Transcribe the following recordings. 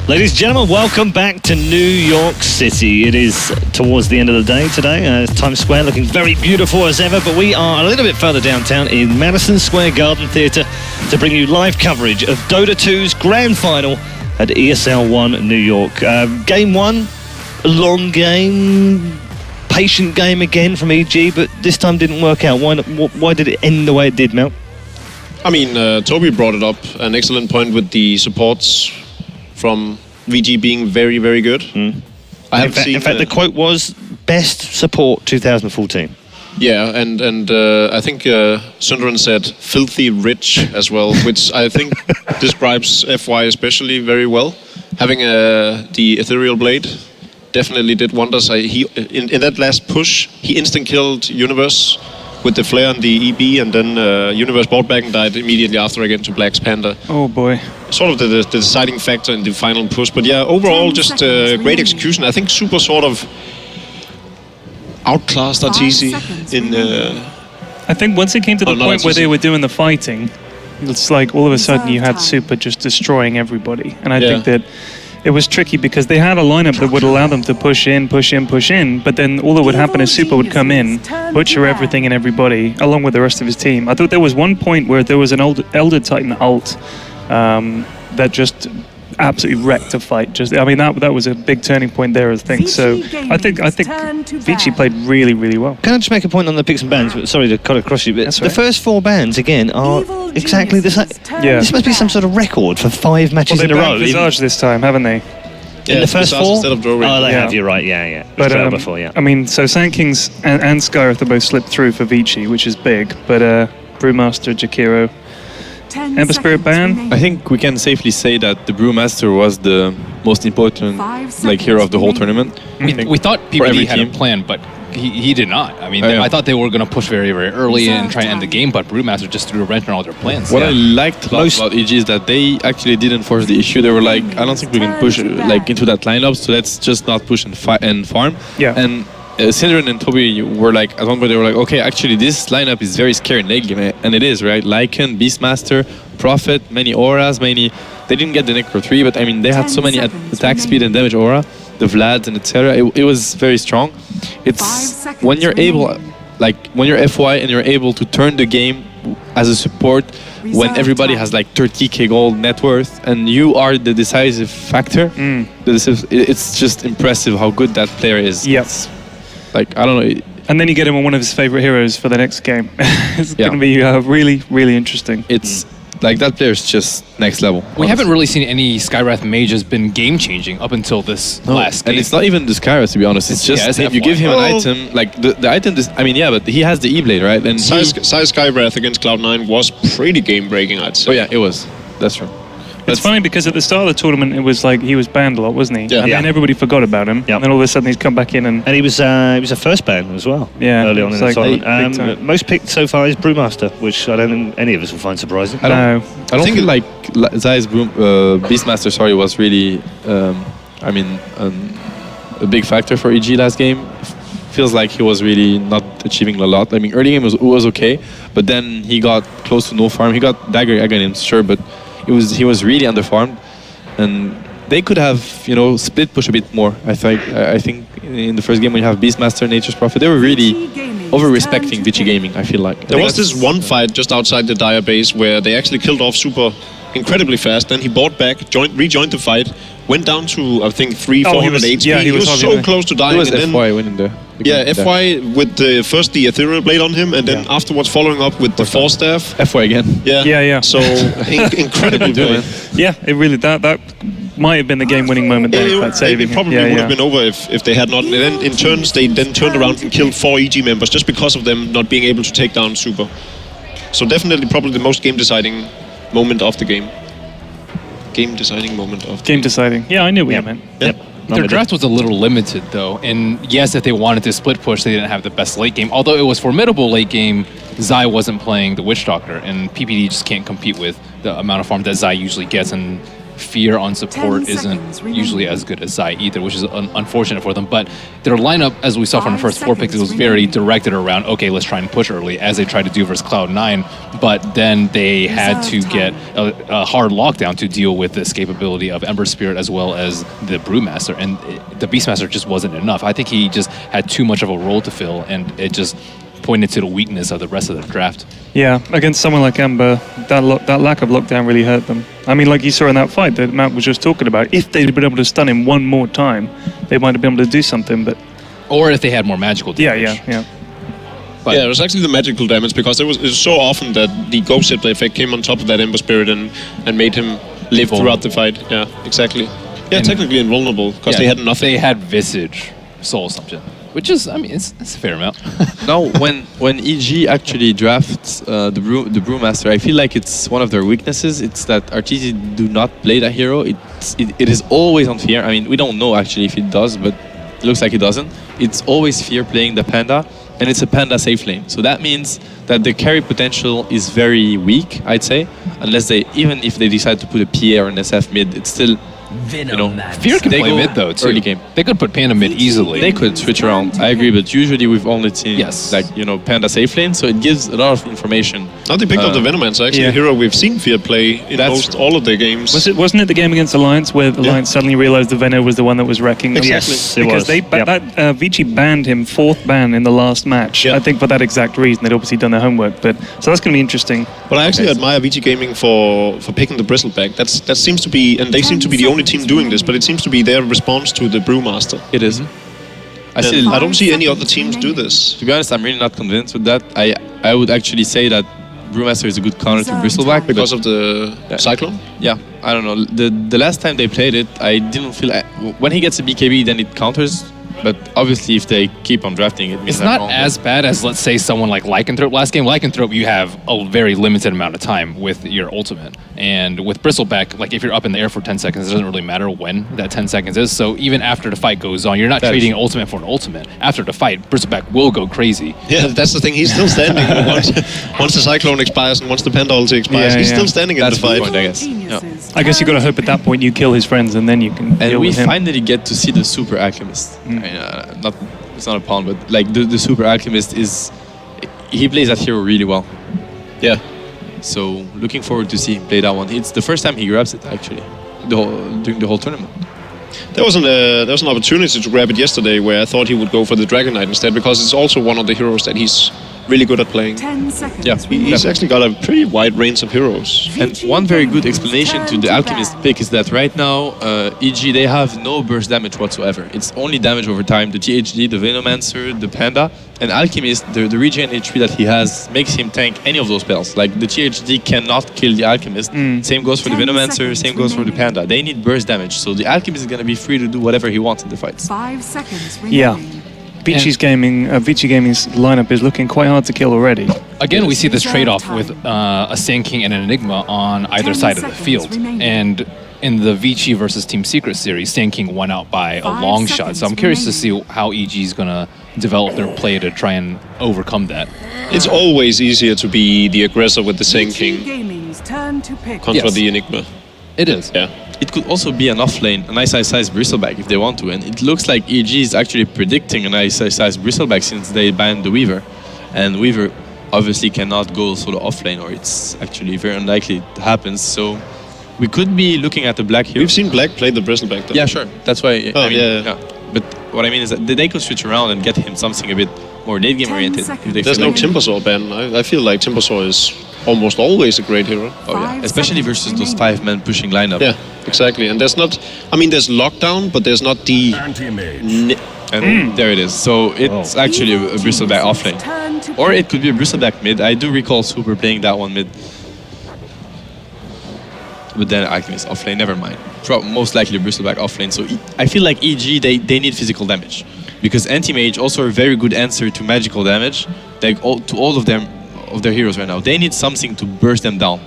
Ladies and gentlemen, welcome back to New York City. It is towards the end of the day today. Times Square looking very beautiful as ever, but we are a little bit further downtown in Madison Square Garden Theatre to bring you live coverage of Dota 2's grand final at ESL One New York. Game one, a long game, patient game again from EG, but this time didn't work out. Why did it end the way it did, Mel? I mean, Toby brought it up, an excellent point with the supports from VG being very, very good. In fact, the quote was best support 2014. Yeah, and I think Sundren said filthy rich as well, which I think describes FY especially very well. Having the Ethereal Blade definitely did wonders. In that last push, he instant killed Universe with the flare and the EB, and then Universe bought back and died immediately after again to Black's Panda. Oh boy. Sort of the deciding factor in the final push. But yeah, overall just great execution. I think Super sort of outclassed RTC in... I think once it came to the point where they were doing the fighting, it's like all of a sudden you had Super just destroying everybody. And I think that it was tricky because they had a lineup that would allow them to push in, but then all that would happen is Super would come in, butcher everything and everybody, along with the rest of his team. I thought there was one point where there was an Elder Titan ult that just absolutely wrecked a fight. That was a big turning point there, I think. So I think Vici played really, really well. Can I just make a point on the picks and bans? Sorry to cut across you, but the first 4 bans again are exactly the same. Yeah. This must be some sort of record for 5 matches in a row. Visage this time, haven't they? In the first 4? Instead of Drawing. Oh, they have. You're right. Yeah. But before, yeah. I mean, so Sand Kings and Skywrath have both slipped through for Vici, which is big. But Brewmaster, Jakiro, Ember Spirit ban. I think we can safely say that the Brewmaster was the most important hero of the whole tournament. We thought PPD had a plan, but he did not. I mean, I thought they were going to push very, very early and try to end the game, but Brewmaster just threw a wrench on all their plans. What I liked most about EG is that they actually didn't force the issue. They were like, I don't think we can push into that lineup, so let's just not push and farm. Yeah. And Synderen and Toby were like, at one point they were like, okay, actually this lineup is very scary in late game, and it is, right? Lycan, Beastmaster, Prophet, many auras, they didn't get the Necro 3, but I mean, they had so many attack speed and damage aura, the Vlads and etc. It was very strong. It's when you're able, when you're FY and you're able to turn the game as a support when everybody has like 30k gold net worth and you are the decisive factor, it's just impressive how good that player is. Yes. I don't know. And then you get him on one of his favorite heroes for the next game. It's going to be really, really interesting. It's that player's just next level. We haven't really seen any Skywrath mage has been game-changing up until this last game. And it's not even the Skywrath, to be honest. It's just if you give him an item, the item, but he has the E-Blade, right? And Sai Skywrath against Cloud9 was pretty game-breaking, I'd say. Oh yeah, it was. That's true. It's funny because at the start of the tournament, it was like he was banned a lot, wasn't he? Yeah. And then everybody forgot about him. And then all of a sudden he's come back in and he was a first ban as well. Yeah, early on in the tournament. big Most picked so far is Brewmaster, which I don't think any of us will find surprising. I don't feel like Zai's Beastmaster, was really, a big factor for EG last game. Feels like he was really not achieving a lot. I mean, early game was okay, but then he got close to no farm. He got Dagger again, sure, but he was really underfarmed, and they could have split push a bit more. I think in the first game when you have Beastmaster, Nature's Prophet, they were really over-respecting Vici Gaming. I feel like there was this one fight just outside the Dire base where they actually killed off Super incredibly fast. Then he bought back, rejoined the fight, went down to I think 400 HP. Yeah, he was so close to dying. It was FY winning there. FY with the Ethereal Blade on him, and then afterwards following up with the Force Staff. FY again. Yeah. So incredible play. Yeah, it really that might have been the game-winning moment there. It probably would have been over if they had not. And then in turns, they then turned around and killed 4 EG members just because of them not being able to take down Super. So definitely probably the most game-deciding moment of the game. Game-deciding moment of the game. Game-deciding. Yeah, I knew what you meant. Yep. Their draft was a little limited, though. And yes, if they wanted to split push, they didn't have the best late game. Although it was formidable late game, Zai wasn't playing the Witch Doctor, and PPD just can't compete with the amount of farm that Zai usually gets. And Fear on support isn't usually as good as Zai either, which is unfortunate for them. But their lineup, as we saw from the first 4 picks, it was very directed around, okay, let's try and push early, as they tried to do versus Cloud9. But then they had to get a hard lockdown to deal with the escapability of Ember Spirit as well as the Brewmaster. And the Beastmaster just wasn't enough. I think he just had too much of a role to fill, and it just pointed to the weakness of the rest of the draft. Yeah, against someone like Ember, that lack of lockdown really hurt them. I mean, like you saw in that fight that Matt was just talking about, if they'd been able to stun him one more time, they might have been able to do something, but... Or if they had more magical damage. Yeah. But yeah, it was actually the magical damage, because it was so often that the Ghost Scepter effect came on top of that Ember Spirit and made him live throughout the fight. Yeah, exactly. Yeah, and technically invulnerable, because they had nothing. They had Visage, Soul Assumption. Which is, I mean, it's a fair amount. Now, when EG actually drafts the Brewmaster, I feel like it's one of their weaknesses. It's that RTZ do not play that hero. It is always on Fear. I mean, we don't know actually if it does, but it looks like it doesn't. It's always Fear playing the Panda, and it's a Panda safe lane. So that means that the carry potential is very weak, I'd say, unless even if they decide to put a PA or an SF mid, it's still... Fear can play mid though too. Early game. They could put Panda mid easily. They could switch around. I agree, but usually we've only seen Panda safe lane, so it gives a lot of information. Now they picked up the Venomancer, actually a hero we've seen Fear play in most all of their games. Wasn't it the game against Alliance where Alliance suddenly realized the Veno was the one that was wrecking? Exactly. Yes, because Vici banned him, 4th ban in the last match. I think for that exact reason. They'd obviously done their homework, but so that's going to be interesting. But I actually admire Vici Gaming for picking the Bristleback. That seems to be, and they seem to be the only team doing this, but it seems to be their response to the Brewmaster. It is. I don't see any other teams do this. To be honest, I'm really not convinced with that. I would actually say that Brewmaster is a good counter to Bristleback because of the Cyclone. Yeah, I don't know. The last time they played it, I didn't feel when he gets a BKB, then it counters. But obviously, if they keep on drafting it, it's not as bad as, let's say, someone like Lycanthrope. Last game, Lycanthrope, you have a very limited amount of time with your ultimate. And with Bristleback, like if you're up in the air for 10 seconds, it doesn't really matter when that 10 seconds is. So even after the fight goes on, you're not trading an ultimate for an ultimate. After the fight, Bristleback will go crazy. Yeah, that's the thing. He's still standing. once the Cyclone expires and once the Panda ulti expires, he's still standing in the fight. Point, I guess. I guess you got to hope at that point you kill his friends and then you can. And we with him. finally get to see the Super Alchemist. It's not a pawn, but like the Super Alchemist he plays that hero really well. Yeah. So looking forward to see him play that one. It's the first time he grabs it actually, during the whole tournament. There was an opportunity to grab it yesterday where I thought he would go for the Dragon Knight instead, because it's also one of the heroes that he's really good at playing. 10 seconds. Yeah, he's actually got a pretty wide range of heroes. And one very good explanation to the Alchemist pick is that right now, EG, they have no burst damage whatsoever. It's only damage over time. The THD, the Venomancer, the Panda, and Alchemist, the regen HP that he has makes him tank any of those spells. Like the THD cannot kill the Alchemist. Same goes for the Venomancer, same goes for the Panda. They need burst damage, so the Alchemist is going to be free to do whatever he wants in the fights. 5 seconds remaining. Yeah. Vici Gaming's lineup is looking quite hard to kill already. Again, we see this trade-off with a Sand King and an Enigma on either side of the field. And in the Vici versus Team Secret series, Sand King won out by a long shot. So I'm curious to see how EG is going to develop their play to try and overcome that. It's always easier to be the aggressor with the Sand King contra the Enigma. It is. Yeah. It could also be an offlane, an ice Bristleback if they want to, and it looks like EG is actually predicting an ice Bristleback since they banned the Weaver, and Weaver obviously cannot go solo offlane, or it's actually very unlikely it happens. So we could be looking at the Black hero. We've seen Black play the Bristleback though. Yeah, sure. That's why. Oh, I mean, But what I mean is that they could switch around and get him something a bit more late game oriented. If they There's no Timbersaw ban. I feel like Timbersaw is almost always a great hero. Oh yeah, especially versus those 5-man pushing lineup. Yeah, exactly. And there's not. I mean, there's lockdown, but there's not the. And there it is. So it's actually a Bristleback offlane, or it could be a Bristleback mid. I do recall Super playing that one mid. But then Alchemist offlane, never mind. Most likely Bristleback offlane. So I feel like EG, they need physical damage. Because Anti-Mage also a very good answer to magical damage. Like to all of their heroes right now. They need something to burst them down.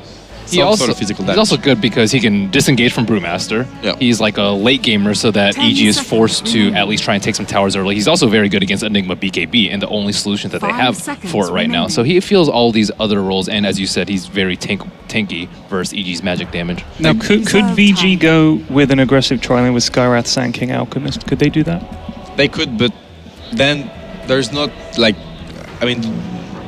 some sort of physical damage. He's also good because he can disengage from Brewmaster. Yeah. He's like a late gamer so that EG is forced to at least try and take some towers early. He's also very good against Enigma BKB and the only solution that they have for it right now. So he feels all these other roles, and as you said, he's very tanky versus EG's magic damage. Now, could VG go with an aggressive tri-lane with Skyrath, Sand King, Alchemist? Could they do that? They could, but then there's not like, I mean,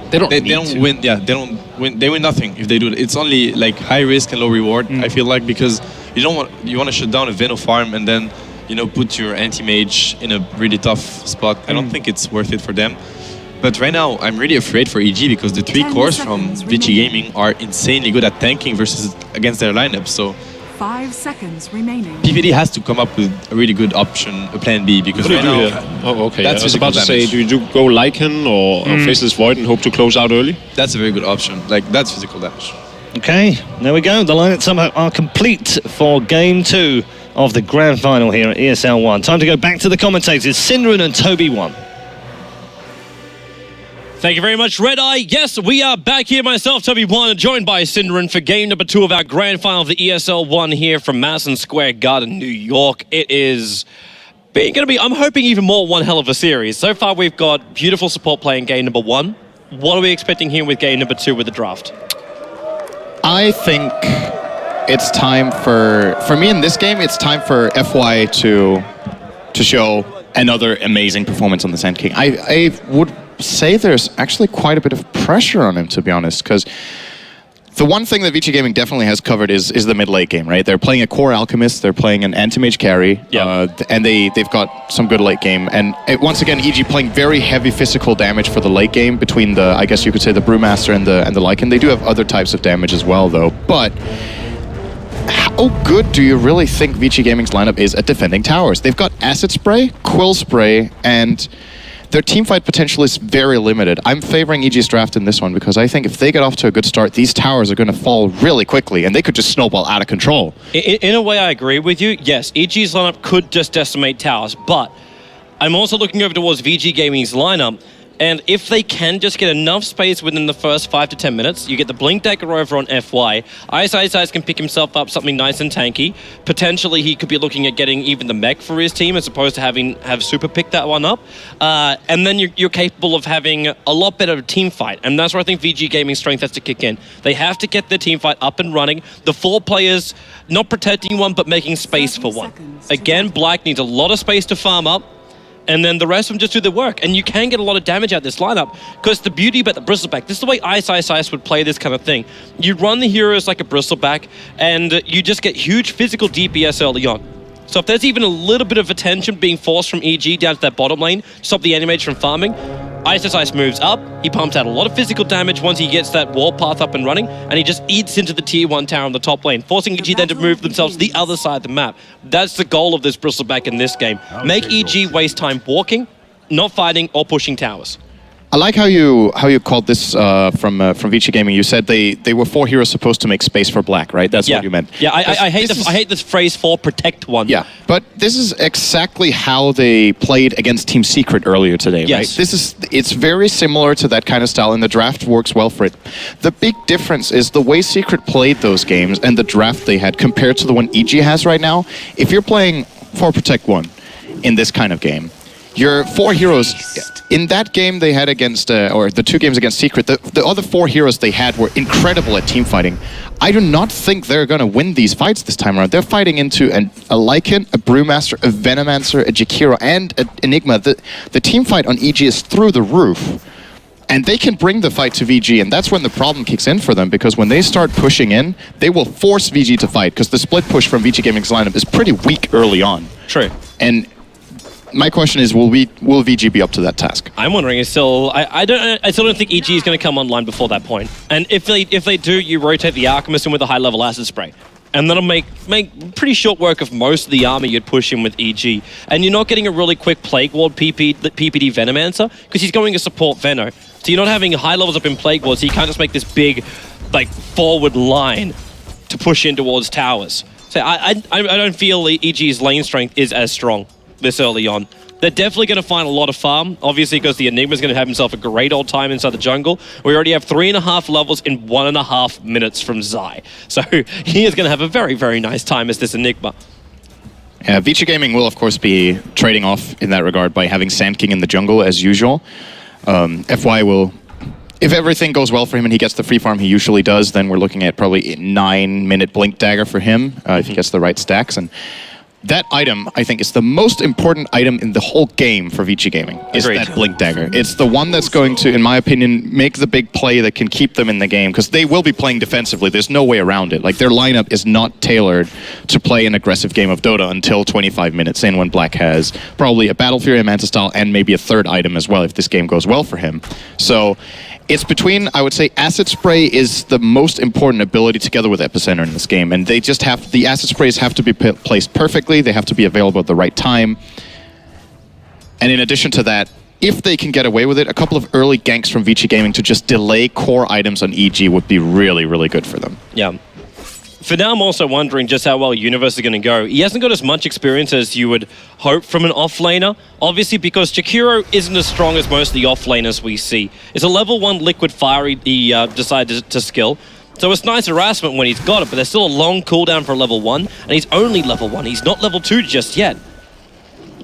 they don't win. Yeah, they don't win. They win nothing if they do it. It's only like high risk and low reward. I feel like, because you want to shut down a Veno farm and then put your anti-mage in a really tough spot. I don't think it's worth it for them. But right now, I'm really afraid for EG because the 3 cores from Vici Gaming are insanely good at tanking against their lineup. So 5 seconds remaining. PPD has to come up with a really good option, a plan B, because right now... Oh, okay. That's I was about to say, do you go Lycan or Faceless Void and hope to close out early? That's a very good option. Like, that's physical damage. Okay, there we go. The lineups are complete for Game 2 of the Grand Final here at ESL One. Time to go back to the commentators, Synderen and Toby1. Thank you very much, Red Eye. Yes, we are back here. Myself, Toby1, joined by Synderen for game number 2 of our grand final of the ESL One here from Madison Square Garden, New York. It is going to be, I'm hoping, even more one hell of a series. So far, we've got beautiful support play in game number 1. What are we expecting here with game number 2 with the draft? I think it's time for me in this game, it's time for FY to show another amazing performance on the Sand King. I would say there's actually quite a bit of pressure on him, to be honest, because the one thing that Vici Gaming definitely has covered is the mid-late game, right? They're playing a core Alchemist, they're playing an anti-mage carry, and they've got some good late game. And once again, EG playing very heavy physical damage for the late game between the, I guess you could say, the Brewmaster and the Lycan. They do have other types of damage as well, though. But how good do you really think Vici Gaming's lineup is at defending towers? They've got Acid Spray, Quill Spray, and their teamfight potential is very limited. I'm favoring EG's draft in this one because I think if they get off to a good start, these towers are going to fall really quickly and they could just snowball out of control. In a way, I agree with you. Yes, EG's lineup could just decimate towers, but I'm also looking over towards VG Gaming's lineup, and if they can just get enough space within the first 5 to 10 minutes, you get the Blink Dagger over on FY. Ice can pick himself up something nice and tanky. Potentially, he could be looking at getting even the mech for his team as opposed to have Super pick that one up. And then you're capable of having a lot better team fight. And that's where I think VG Gaming's strength has to kick in. They have to get their team fight up and running. The 4 players not protecting one, but making space for one. Again, Black needs a lot of space to farm up, and then the rest of them just do the work. And you can get a lot of damage out of this lineup, because the beauty about the Bristleback, this is the way Ice would play this kind of thing. You run the heroes like a Bristleback, and you just get huge physical DPS early on. So if there's even a little bit of attention being forced from EG down to that bottom lane, to stop the Animage from farming, Ice moves up, he pumps out a lot of physical damage once he gets that wall path up and running, and he just eats into the tier 1 tower on the top lane, forcing EG then to move themselves to the other side of the map. That's the goal of this Bristleback in this game. Make EG waste time walking, not fighting, or pushing towers. I like how you called this from Vici Gaming. You said they were 4 heroes supposed to make space for Black, right? That's what you meant. Yeah, I hate this phrase for protect one. Yeah, but this is exactly how they played against Team Secret earlier today, right? It's very similar to that kind of style, and the draft works well for it. The big difference is the way Secret played those games and the draft they had compared to the one EG has right now. If you're playing 4 protect 1 in this kind of game, your 4 heroes, in that game they had against, or the 2 games against Secret, the other 4 heroes they had were incredible at team fighting. I do not think they're going to win these fights this time around. They're fighting into a Lycan, a Brewmaster, a Venomancer, a Jakiro, and an Enigma. The team fight on EG is through the roof. And they can bring the fight to VG, and that's when the problem kicks in for them, because when they start pushing in, they will force VG to fight, because the split push from VG Gaming's lineup is pretty weak early on. True. And my question is, will VG be up to that task? I'm wondering. I still don't think EG is going to come online before that point. And if they do, you rotate the Alchemist in with a high level Acid Spray, and that'll make pretty short work of most of the army you'd push in with EG. And you're not getting a really quick Plague Ward PPD Venomancer, because he's going to support Veno. So you're not having high levels up in Plague Ward, so you can't just make this big, forward line to push in towards towers. So I don't feel EG's lane strength is as strong this early on. They're definitely going to find a lot of farm, obviously, because the Enigma's going to have himself a great old time inside the jungle. We already have 3.5 levels in 1.5 minutes from Zai. So he is going to have a very, very nice time as this Enigma. Yeah, Vici Gaming will, of course, be trading off in that regard by having Sand King in the jungle, as usual. FY will... If everything goes well for him and he gets the free farm he usually does, then we're looking at probably a 9-minute Blink Dagger for him, if he gets the right stacks. And that item, I think, is the most important item in the whole game for Vici Gaming, is that Blink Dagger. It's the one that's going to, in my opinion, make the big play that can keep them in the game, because they will be playing defensively. There's no way around it. Like, their lineup is not tailored to play an aggressive game of Dota until 25 minutes in, when Black has probably a Battle Fury, a Manta Style, and maybe a third item as well, if this game goes well for him. So it's between, I would say, Acid Spray is the most important ability together with Epicenter in this game, and they just have, the Acid Sprays have to be placed perfectly, they have to be available at the right time. And in addition to that, if they can get away with it, a couple of early ganks from Vici Gaming to just delay core items on EG would be really, really good for them. Yeah. For now, I'm also wondering just how well Universe is going to go. He hasn't got as much experience as you would hope from an offlaner, obviously because Chikiro isn't as strong as most of the offlaners we see. It's a level 1 Liquid Fire he decided to skill, so it's nice harassment when he's got it, but there's still a long cooldown for level 1, and he's only level 1. He's not level 2 just yet.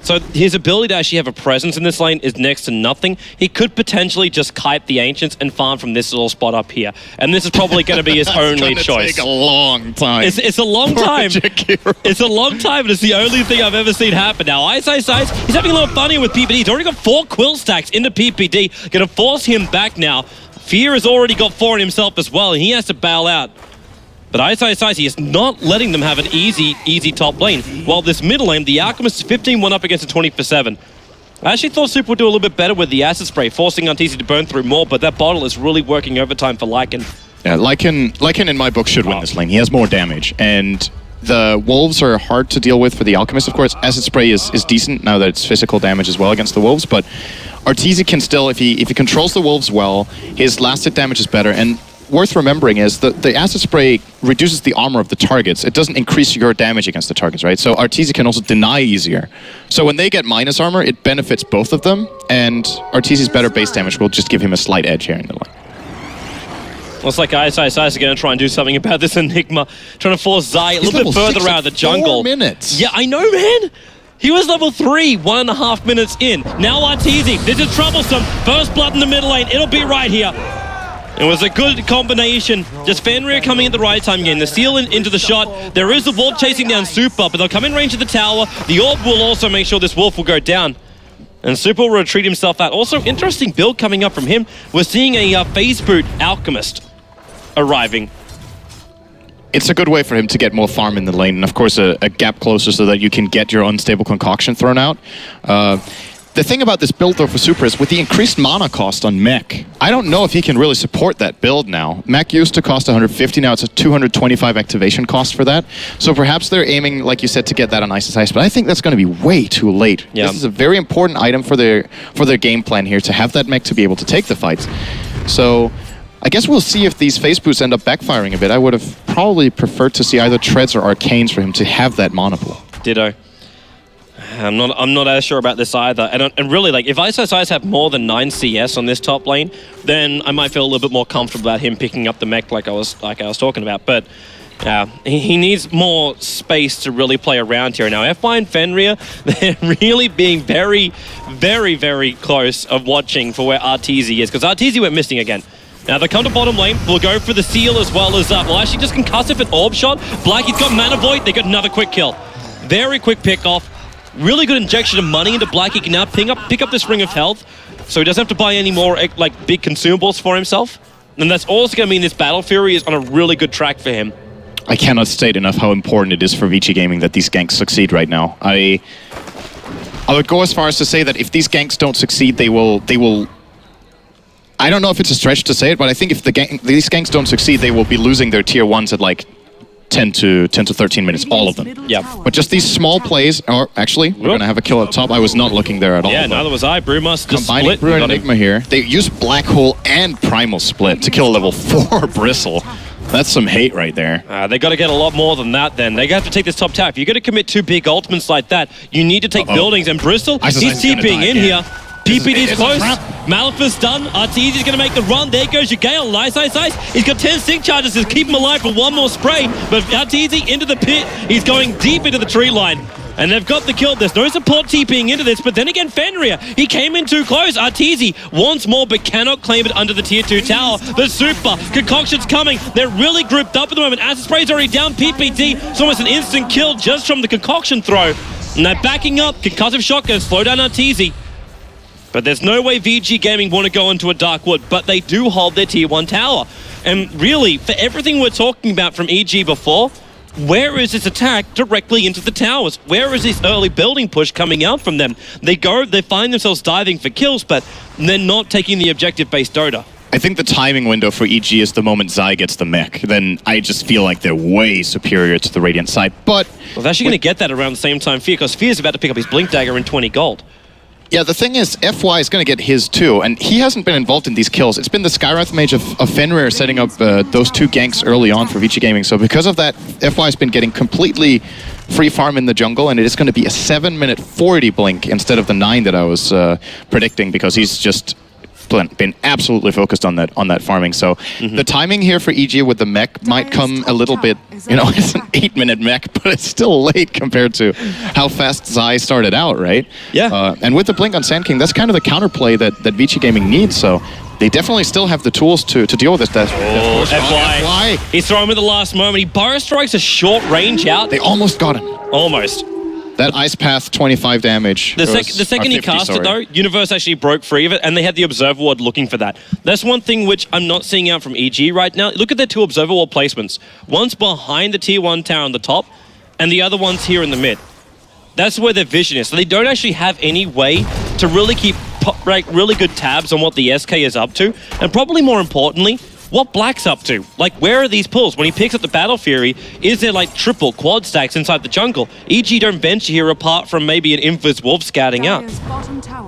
So his ability to actually have a presence in this lane is next to nothing. He could potentially just kite the Ancients and farm from this little spot up here. And this is probably going to be his only choice. It's going to take a long time. It's a long time. It's a long time, and it's the only thing I've ever seen happen. Now, Ice, he's having a little fun here with PPD. He's already got 4 quill stacks into PPD. Going to force him back now. Fear has already got 4 in himself as well, and he has to bail out. But Ice, he is not letting them have an easy top lane. While this middle lane, the Alchemist is 15-1 up against a 20-7. I actually thought Super would do a little bit better with the Acid Spray, forcing Arteezy to burn through more, but that bottle is really working overtime for Lycan. Yeah, Lycan in my book should win this lane. He has more damage, and the Wolves are hard to deal with for the Alchemist, of course. Acid Spray is decent now that it's physical damage as well against the Wolves, but Arteezy can still, if he controls the Wolves well, his last hit damage is better, and worth remembering is that the Acid Spray reduces the armor of the targets. It doesn't increase your damage against the targets, right? So Arteezy can also deny easier. So when they get minus armor, it benefits both of them, and Arteezy's better base damage will just give him a slight edge here in the lane. Well, it's like Ice is going to try and do something about this Enigma, trying to force Zai a little bit further out of the jungle. 4 minutes. Yeah, I know, man. He was level 3, 1.5 minutes in. Now Arteezy, this is troublesome. First blood in the middle lane, it'll be right here. It was a good combination. Just Fenrir coming at the right time, getting the seal into the shot. There is the Wolf chasing down Super, but they'll come in range of the tower. The Orb will also make sure this Wolf will go down. And Super will retreat himself out. Also, interesting build coming up from him. We're seeing a Phase Boot Alchemist arriving. It's a good way for him to get more farm in the lane, and of course a gap closer so that you can get your unstable concoction thrown out. The thing about this build, though, for Super is with the increased mana cost on Mech, I don't know if he can really support that build now. Mech used to cost 150, now it's a 225 activation cost for that. So perhaps they're aiming, like you said, to get that on Ice, but I think that's going to be way too late. Yeah. This is a very important item for their game plan here, to have that Mech to be able to take the fights. So I guess we'll see if these Phase Boots end up backfiring a bit. I would have probably preferred to see either Treads or Arcanes for him to have that mana pool. Ditto. I'm not as sure about this either. And really, like, if Ice have more than 9 CS on this top lane, then I might feel a little bit more comfortable about him picking up the mech like I was talking about. But he needs more space to really play around here. Now, FY and Fenrir, they're really being very, very, very close of watching for where Arteezy is, because Arteezy went missing again. Now they come to bottom lane, we'll go for the seal as well as well, actually just concussive an orb shot. Blackie's got Mana Void, they got another quick kill. Very quick pick off. Really good injection of money into Blackie. He can now pick up this Ring of Health, so he doesn't have to buy any more like big consumables for himself. And that's also going to mean this Battle Fury is on a really good track for him. I cannot state enough how important it is for Vici Gaming that these ganks succeed right now. I would go as far as to say that if these ganks don't succeed, they will. I don't know if it's a stretch to say it, but I think if these ganks don't succeed, they will be losing their tier 1s at like 10 to 13 minutes, all of them. Yeah. But just these small plays, or actually, we're going to have a kill up top. I was not looking there at all. Yeah, neither was I. Brewmaster just combining split. Brew and Enigma here. They use Black Hole and Primal Split to kill a level 4 Bristle. That's some hate right there. They got to get a lot more than that then. They have to take this top tower. If you're going to commit 2 big ultimates like that, you need to take buildings. And Bristol, he's TPing in here. PPD's close. Malphus done. Arteezy's going to make the run. There goes your Gale. Ice. He's got 10 sync charges to keep him alive for one more spray. But Arteezy into the pit. He's going deep into the tree line. And they've got the kill. There's no support TPing into this. But then again, Fenrir, he came in too close. Arteezy wants more, but cannot claim it under the tier 2 tower. The super concoction's coming. They're really grouped up at the moment. Acid Spray's already down. PPD. It's almost an instant kill just from the concoction throw. And they're backing up. Concussive shotgun, slow down Arteezy. But there's no way VG Gaming want to go into a dark wood, but they do hold their tier 1 tower. And really, for everything we're talking about from EG before, where is this attack directly into the towers? Where is this early building push coming out from them? They find themselves diving for kills, but they're not taking the objective-based Dota. I think the timing window for EG is the moment Zai gets the mech. Then I just feel like they're way superior to the Radiant side. But well, they're actually going to get that around the same time Fear, because Fear's about to pick up his Blink Dagger in 20 gold. Yeah, the thing is, FY is going to get his too, and he hasn't been involved in these kills. It's been the Skywrath Mage of Fenrir setting up those 2 ganks early on for Vici Gaming. So because of that, FY has been getting completely free farm in the jungle, and it is going to be a 7-minute 40 blink instead of the 9 that I was predicting, because he's just been absolutely focused on that farming. So the timing here for EG with the mech might come a little bit, you know, it's an 8-minute mech, but it's still late compared to how fast Zai started out, right? Yeah. And with the blink on Sand King, that's kind of the counterplay that Vici Gaming needs. So they definitely still have the tools to deal with this. FY. He's throwing him at the last moment. He burrow strikes a short range out. They almost got him. Almost. That Ice Path, 25 damage. The second he cast it, though, Universe actually broke free of it, and they had the Observer Ward looking for that. That's one thing which I'm not seeing out from EG right now. Look at their 2 Observer Ward placements. One's behind the tier 1 tower on the top, and the other one's here in the mid. That's where their vision is. So they don't actually have any way to really keep really good tabs on what the SK is up to, and probably more importantly, what Black's up to. Like, where are these pulls? When he picks up the Battle Fury, is there like triple quad stacks inside the jungle? EG don't venture here apart from maybe an Invis Wolf scouting out.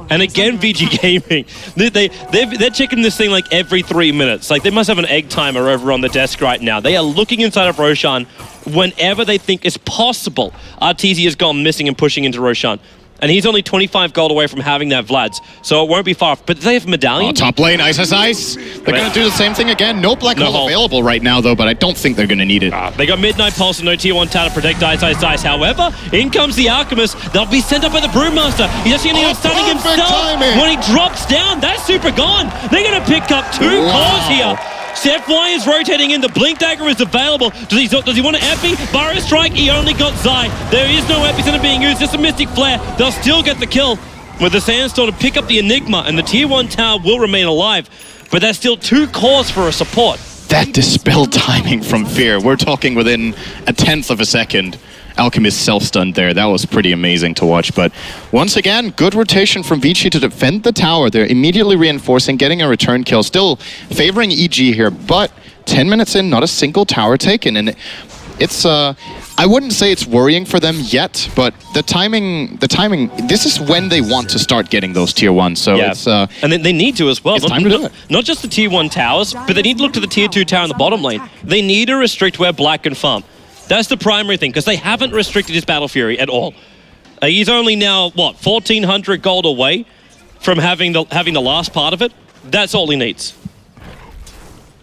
And again, VG Gaming, they're checking this thing like every 3 minutes. Like, they must have an egg timer over on the desk right now. They are looking inside of Roshan whenever they think it's possible. Arteezy has gone missing and pushing into Roshan. And he's only 25 gold away from having that Vlad's, so it won't be far off. But they have Medallion. Oh, top lane, Ice. They're going to do the same thing again. No Black Hole available right now, though, but I don't think they're going to need it. They got Midnight Pulse and no tier 1 tower to protect Ice. However, in comes the Alchemist. They'll be sent up by the Brewmaster. He's actually going to end up stunning himself. Timing. When he drops down, that's super gone. They're going to pick up 2 cores here. FY is rotating in. The Blink Dagger is available. Does he want to epi? Burrow Strike, he only got Zai. There is no epicenter being used, just a Mystic Flare. They'll still get the kill with the Sandstorm to pick up the Enigma, and the tier 1 tower will remain alive. But there's still 2 cores for a support. That dispel timing from Fear. We're talking within a 1/10 of a second. Alchemist self-stunned there. That was pretty amazing to watch. But once again, good rotation from Vici to defend the tower. They're immediately reinforcing, getting a return kill. Still favoring EG here, but 10 minutes in, not a single tower taken. And it's, I wouldn't say it's worrying for them yet, but the timing, this is when they want to start getting those tier 1s. So yeah. it's... and they need to as well. It's time to do it. Not just the tier 1 towers, but they need to look to the tier 2 tower in the bottom lane. They need to restrict where Black can farm. That's the primary thing, because they haven't restricted his Battle Fury at all. He's only now, what, 1,400 gold away from having the last part of it? That's all he needs.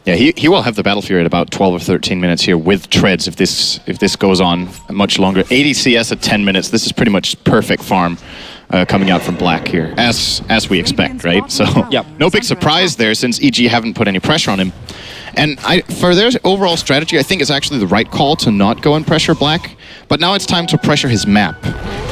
Yeah, he will have the Battle Fury at about 12 or 13 minutes here with treads if this goes on much longer. 80 CS at 10 minutes. This is pretty much perfect farm coming out from Black here, as we expect, right? So no big surprise there, since EG haven't put any pressure on him. And for their overall strategy, I think it's actually the right call to not go and pressure Black. But now it's time to pressure his map.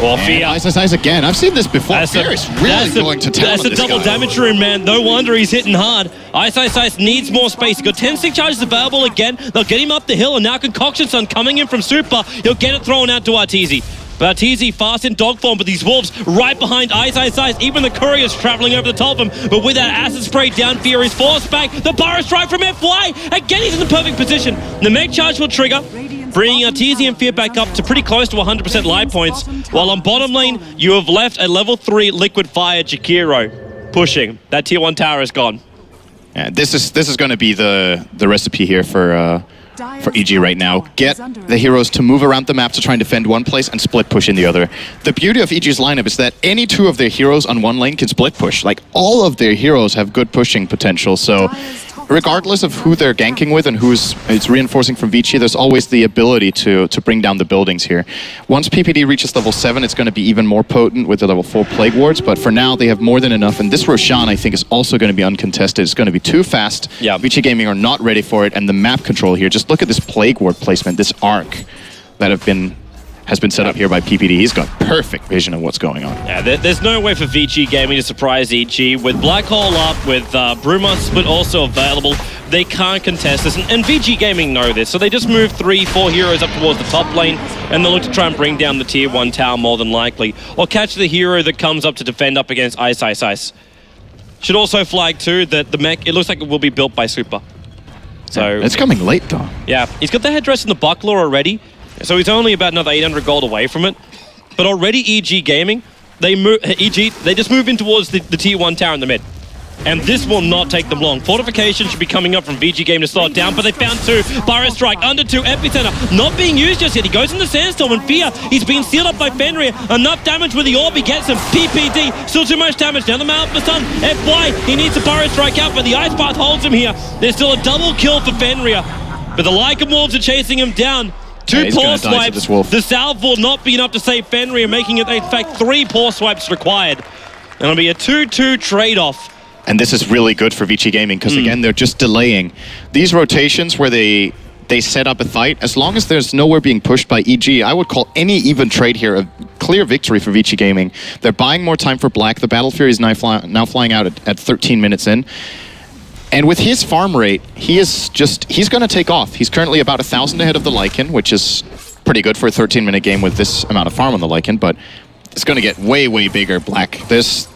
Well, Fear. Ice again. I've seen this before. Fear is really going to town. That's a double damage room, man. No wonder he's hitting hard. Ice needs more space. He's got 10 sync charges available again. They'll get him up the hill, and now Concoction Sun coming in from Super. He'll get it thrown out to Arteezy. But Arteezy fast in dog form, but these wolves right behind Ice. Even the courier's traveling over the top of him. But with that acid spray down, Fear is forced back. The Burrow Strike from FY. Again, he's in the perfect position. The Meg Charge will trigger, bringing Arteezy and Fear back up to pretty close to 100% life points. While on bottom lane, you have left a level 3 Liquid Fire Jakiro pushing. That tier 1 tower is gone. Yeah, this is going to be the recipe here for for EG right now. Get the heroes to move around the map to try and defend one place and split push in the other. The beauty of EG's lineup is that any two of their heroes on one lane can split push. Like, all of their heroes have good pushing potential, so regardless of who they're ganking with and who's it's reinforcing from Vici, there's always the ability to bring down the buildings here. Once PPD reaches level 7, it's going to be even more potent with the level 4 Plague Wards, but for now they have more than enough, and this Roshan, I think, is also going to be uncontested. It's going to be too fast. Yeah. Vici Gaming are not ready for it, and the map control here, just look at this Plague Ward placement, this arc that has been set up here by PPD. He's got perfect vision of what's going on. Yeah, there's no way for Vici Gaming to surprise EG. With Black Hole up, with Bruma Split also available, they can't contest this. And Vici Gaming know this, so they just move 3-4 heroes up towards the top lane, and they'll look to try and bring down the tier 1 tower more than likely. Or catch the hero that comes up to defend up against Ice Ice Ice. Should also flag too that the mech, it looks like it will be built by Super. So it's coming late though. Yeah, he's got the headdress and the buckler already. So he's only about another 800 gold away from it. But already EG Gaming, they just move in towards the tier 1 tower in the mid. And this will not take them long. Fortification should be coming up from Vici Gaming to slow it down, but they found 2. Barra Strike, under 2, Epicenter, not being used just yet. He goes in the Sandstorm, and Fear, he's been sealed up by Fenrir. Enough damage with the orb, he gets him. PPD, still too much damage. Now the Mount for Sun, FY, he needs a Barra Strike out, but the Ice Path holds him here. There's still a double kill for Fenrir, but the Lycan Wolves are chasing him down. 2 paw swipes, the salve will not be enough to save Fenrir, making it, in fact, 3 paw swipes required. And it'll be a 2-2 trade-off. And this is really good for Vici Gaming, because again, they're just delaying. These rotations where they set up a fight, as long as there's nowhere being pushed by EG, I would call any even trade here a clear victory for Vici Gaming. They're buying more time for Black. The Battle Fury is now flying out at 13 minutes in. And with his farm rate, he's going to take off. He's currently about 1,000 ahead of the Lycan, which is pretty good for a 13-minute game with this amount of farm on the Lycan, but it's going to get way, way bigger. Black, there's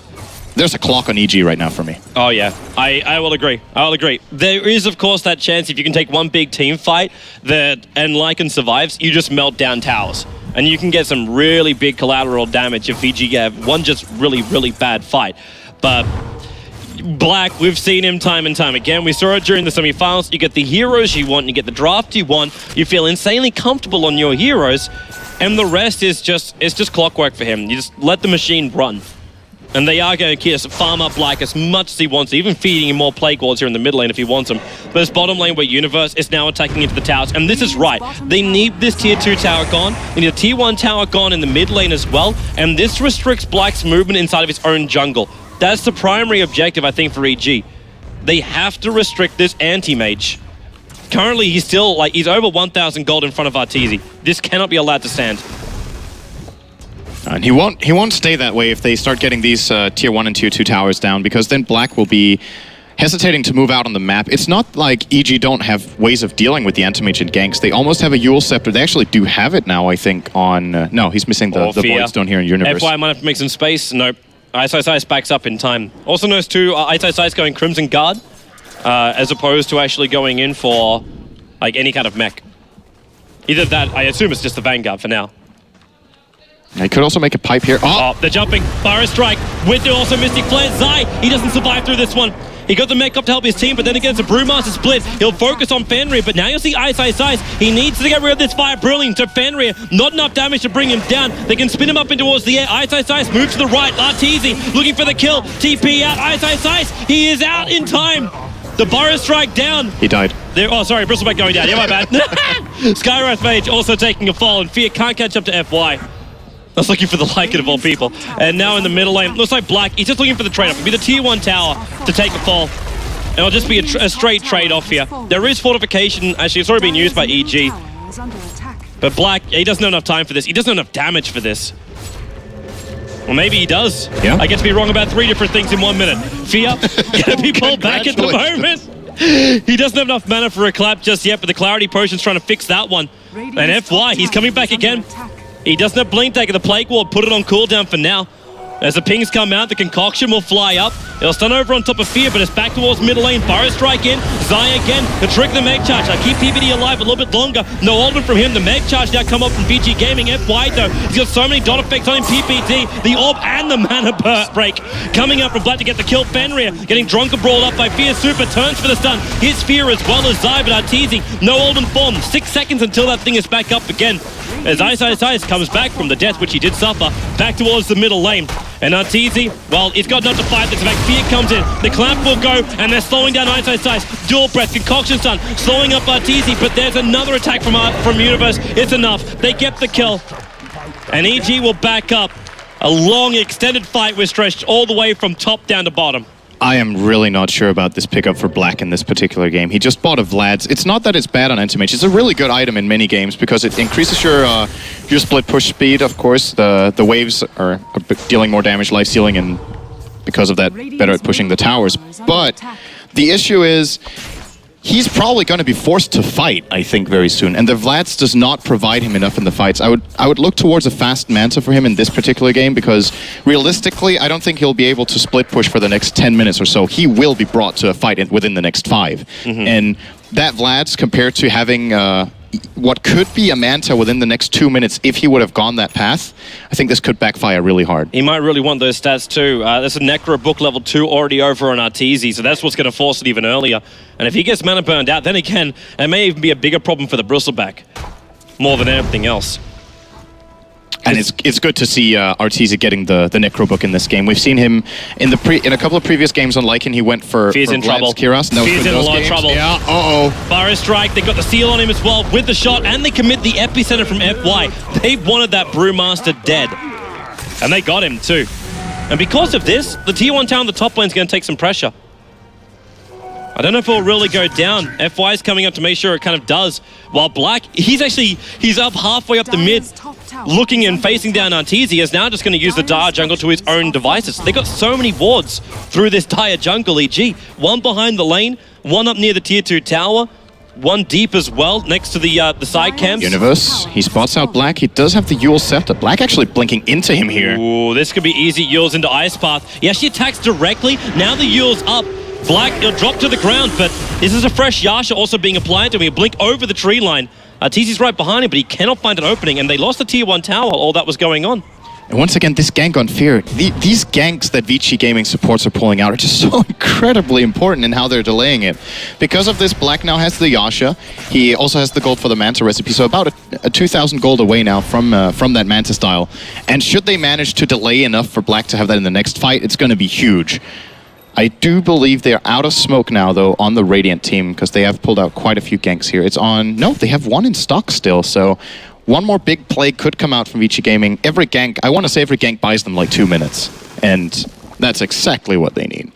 a clock on EG right now for me. Oh yeah, I will agree. I will agree. There is, of course, that chance if you can take one big team fight and Lycan survives, you just melt down towers. And you can get some really big collateral damage if VG have one just really, really bad fight. But Black, we've seen him time and time again. We saw it during the semi-finals. You get the heroes you want, you get the draft you want, you feel insanely comfortable on your heroes, and the rest is just clockwork for him. You just let the machine run. And they are going to farm up Black as much as he wants, even feeding him more Plague Wards here in the mid lane if he wants them. But this bottom lane where Universe is now attacking into the towers, and this is right. They need this tier 2 tower gone, they need a tier 1 tower gone in the mid lane as well, and this restricts Black's movement inside of his own jungle. That's the primary objective, I think, for EG. They have to restrict this anti-mage. Currently, he's still, he's over 1,000 gold in front of Arteezy. This cannot be allowed to stand. And he won't stay that way if they start getting these tier 1 and tier 2 towers down, because then Black will be hesitating to move out on the map. It's not like EG don't have ways of dealing with the anti-mage and ganks. They almost have a Yule Scepter. They actually do have it now, I think, on... no, he's missing the Voidstone here in Universe. FY might have to make some space. Nope. Ice Ice Ice backs up in time. Also knows too, Ice Ice Ice going Crimson Guard, as opposed to actually going in for any kind of mech. Either that, I assume it's just the Vanguard for now. He could also make a pipe here. Oh, they're jumping. Fire Strike with the also Mystic Flare. Zai, he doesn't survive through this one. He got the mech up to help his team, but then against a Brewmaster split, he'll focus on Fenrir, but now you'll see Ice Ice Ice. He needs to get rid of this Fire Brilliant to Fenrir. Not enough damage to bring him down. They can spin him up in towards the air. Ice Ice Ice moves to the right. Arteezy looking for the kill. TP out. Ice Ice Ice. He is out in time. The Burrow Strike down. He died. Oh, sorry, Bristleback going down. Yeah, my bad. Skywrath Mage also taking a fall, and Fear can't catch up to FY. I was looking for the Lycan of all people. And now in the middle lane, looks like Black, he's just looking for the trade-off. It'll be the tier 1 tower to take a fall. And it'll just be a straight trade-off here. There is fortification. Actually, it's already been used by EG. But Black, he doesn't have enough time for this. He doesn't have enough damage for this. Well, maybe he does. Yeah. I get to be wrong about 3 different things in 1 minute. Fear, gonna be pulled back at the moment. He doesn't have enough mana for a clap just yet, but the Clarity Potion's trying to fix that one. And FY, he's coming back again. He doesn't have Blink Dagger. The Plague Ward put it on cooldown for now. As the pings come out, the concoction will fly up. It'll stun over on top of Fear, but it's back towards middle lane. Burrow strike in. Zai again to trick the Meg Charge. I keep PBD alive a little bit longer. No ultimate from him. The Meg Charge now come up from Vici Gaming. FY though, he's got so many dot effects on him. PPD, the Orb and the Mana Break. Coming up from Black to get the kill. Fenrir getting drunk and brawled up by Fear. Super turns for the stun. Hits Fear as well as Zai, but Arteezy, no ultimate form. 6 seconds until that thing is back up again. As Ice comes back from the death, which he did suffer, back towards the middle lane. And Arteezy, well, he's got not to fight this. In fact, Fear comes in. The clamp will go, and they're slowing down Ice. Dual breath, concoction stun, slowing up Arteezy, but there's another attack from Universe. It's enough. They get the kill. And EG will back up. A long, extended fight was stretched all the way from top down to bottom. I am really not sure about this pickup for Black in this particular game. He just bought a Vlad's. It's not that it's bad on Entomage. It's a really good item in many games because it increases your split push speed, of course. The waves are dealing more damage, life stealing, and because of that, better at pushing the towers. But the issue is, he's probably going to be forced to fight, I think, very soon. And the Vlad's does not provide him enough in the fights. I would look towards a fast Manta for him in this particular game because realistically, I don't think he'll be able to split push for the next 10 minutes or so. He will be brought to a fight within the next 5. And that Vlad's, compared to having what could be a Manta within the next 2 minutes if he would have gone that path, I think this could backfire really hard. He might really want those stats too. There's a Necro book level 2 already over on Arteezy, so that's what's going to force it even earlier. And if he gets mana burned out, then again, it may even be a bigger problem for the Bristleback, more than anything else. And it's good to see Arteezy getting the Necro book in this game. We've seen him in a couple of previous games on Lycan. He went for Fear's in trouble. Kiras. Fear's in a lot of trouble. Yeah, Burrow strike, they got the seal on him as well with the shot, and they commit the epicenter from FY. They wanted that Brewmaster dead. And they got him too. And because of this, the Tier 1 town on the top lane is going to take some pressure. I don't know if it will really go down. FY is coming up to make sure it kind of does. While Black, he's up halfway up the mid, looking and facing down Arteezy, is now just going to use the Dire jungle to his own devices. They got so many wards through this Dire jungle, EG. One behind the lane, one up near the Tier 2 tower, one deep as well, next to the side camps. Universe, he spots out Black. He does have the Yule Scepter. Black actually blinking into him here. Ooh, this could be easy. Yule's into Ice Path. He actually attacks directly. Now the Yule's up. Black, he'll drop to the ground, but this is a fresh Yasha also being applied to him. He'll blink over the tree line. Arteezy's right behind him, but he cannot find an opening, and they lost the Tier 1 tower while all that was going on. And once again, this gank on Fear, these ganks that Vici Gaming supports are pulling out are just so incredibly important in how they're delaying it. Because of this, Black now has the Yasha. He also has the gold for the Manta recipe, so about a 2,000 gold away now from that Manta style. And should they manage to delay enough for Black to have that in the next fight, it's going to be huge. I do believe they're out of smoke now, though, on the Radiant team, because they have pulled out quite a few ganks here. It's on... No, they have one in stock still, so one more big play could come out from Vici Gaming. Every gank, I want to say every gank buys them like 2 minutes, and that's exactly what they need.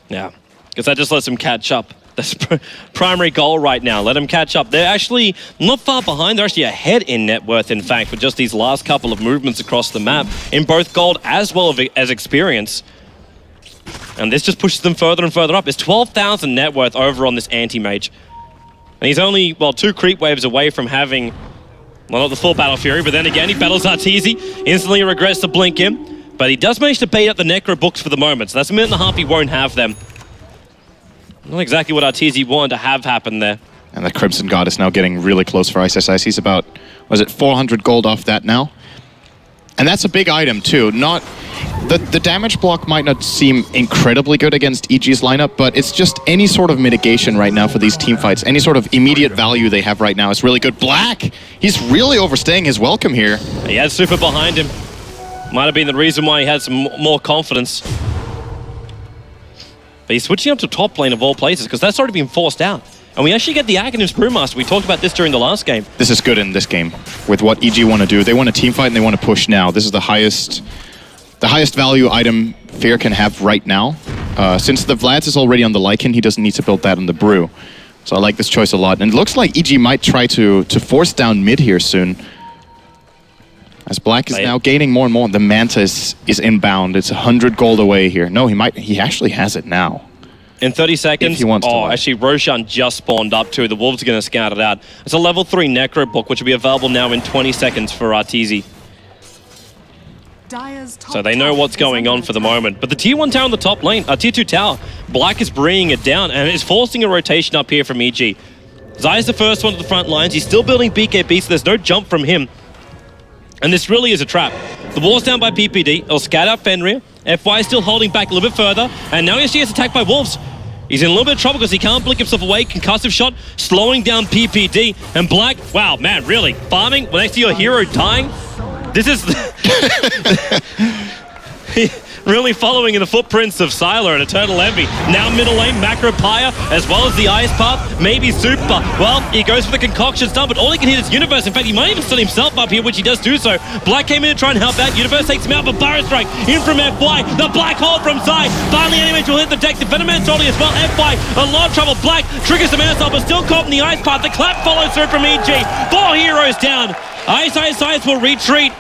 Yeah, because that just lets them catch up. That's primary goal right now. Let them catch up. They're actually not far behind. They're actually ahead in net worth, in fact, with just these last couple of movements across the map, in both gold as well as experience. And this just pushes them further and further up. There's 12,000 net worth over on this anti-mage. And he's only, well, 2 creep waves away from having, well, not the full Battle Fury, but then again, he battles Arteezy, instantly regrets to blink him. But he does manage to bait up the Necro books for the moment, so that's a minute and a half he won't have them. Not exactly what Arteezy wanted to have happen there. And the Crimson God is now getting really close for ISS. He's about, was it 400 gold off that now? And that's a big item too. Not the damage block might not seem incredibly good against EG's lineup, but it's just any sort of mitigation right now for these team fights. Any sort of immediate value they have right now is really good. Black, he's really overstaying his welcome here. He had super behind him. Might have been the reason why he had some more confidence. But he's switching up to top lane of all places because that's already been forced out. And we actually get the Aghanim's Brewmaster. We talked about this during the last game. This is good in this game with what EG want to do. They want to team fight and they want to push now. This is the highest value item Fear can have right now. Since the Vlad's is already on the Lycan, he doesn't need to build that on the Brew. So I like this choice a lot. And it looks like EG might try to force down mid here soon. As Black is now gaining more and more. The Manta is inbound. It's 100 gold away here. No, he actually has it now. In 30 seconds, if he wants to actually Roshan just spawned up too. The Wolves are going to scout it out. It's a level 3 Necro book, which will be available now in 20 seconds for Arteezy. So they know what's going on for the moment. But the tier 1 tower on the top lane, tier 2 tower, Black is bringing it down and it's forcing a rotation up here from EG. Zai's the first one to the front lines. He's still building BKB, so there's no jump from him. And this really is a trap. The wall's down by PPD. It'll scat out Fenrir. FY is still holding back a little bit further. And now he gets attacked by Wolves. He's in a little bit of trouble because he can't blink himself away. Concussive shot, slowing down PPD. And Black, wow, man, really? Farming when next to your hero dying? This is... really following in the footprints of Sylar and Eternal Envy. Now middle lane, Macro Pyre, as well as the Ice Path, maybe Super. Well, he goes for the concoction stun, but all he can hit is Universe. In fact, he might even stun himself up here, which he does do so. Black came in to try and help out. Universe takes him out, but Burrow Strike in from FY. The Black Hold from Zai. Finally, Animage will hit the deck. The Venomman's holding as well. FY, a lot of trouble. Black triggers the Mana Style, but still caught in the Ice Path. The clap follows through from EG. 4 heroes down. Ice will retreat.